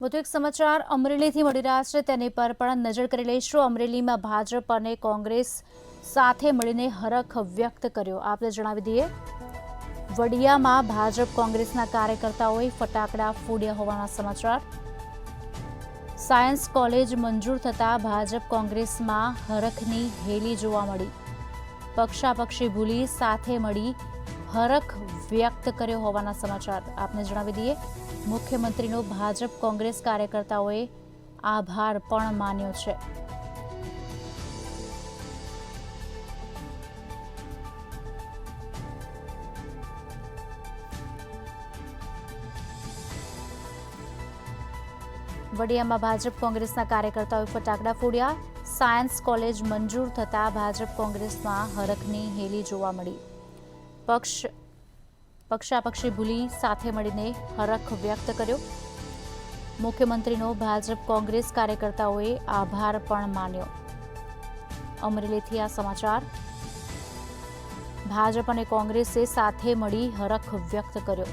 વધુ એક સમાચાર અમરેલીથી મળી રહ્યા છે, તેની પર પણ નજર કરી લઈશું। અમરેલીમાં ભાજપ અને કોંગ્રેસ સાથે મળીને હરખ વ્યક્ત કર્યો। આપણે જણાવી દઈએ, વડિયામાં ભાજપ કોંગ્રેસના કાર્યકર્તાઓએ ફટાકડા ફોડ્યા હોવાના સમાચાર। સાયન્સ કોલેજ મંજૂર થતાં ભાજપ કોંગ્રેસમાં હરખની હેલી જોવા મળી। પક્ષાપક્ષી ભૂલી સાથે મળી હરખ વ્યક્ત કર્યો હોવાના સમાચાર। આપને જણાવી દઈએ, મુખ્યમંત્રીનો ભાજપ કોંગ્રેસ કાર્યકર્તાઓએ આભાર પણ માન્યો છે। વડિયામાં ભાજપ કોંગ્રેસના કાર્યકર્તાઓએ ફટાકડા ફોડ્યા। સાયન્સ કોલેજ મંજૂર થતાં ભાજપ કોંગ્રેસમાં હરખની હેલી જોવા મળી। પક્ષાપક્ષી ભૂલી સાથે મળીને હરખ વ્યક્ત કર્યો। મુખ્યમંત્રીનો ભાજપ કોંગ્રેસ કાર્યકર્તાઓએ આભાર પણ માન્યો। અમરેલીથી આ સમાચાર। ભાજપ અને કોંગ્રેસે સાથે મળી હરખ વ્યક્ત કર્યો।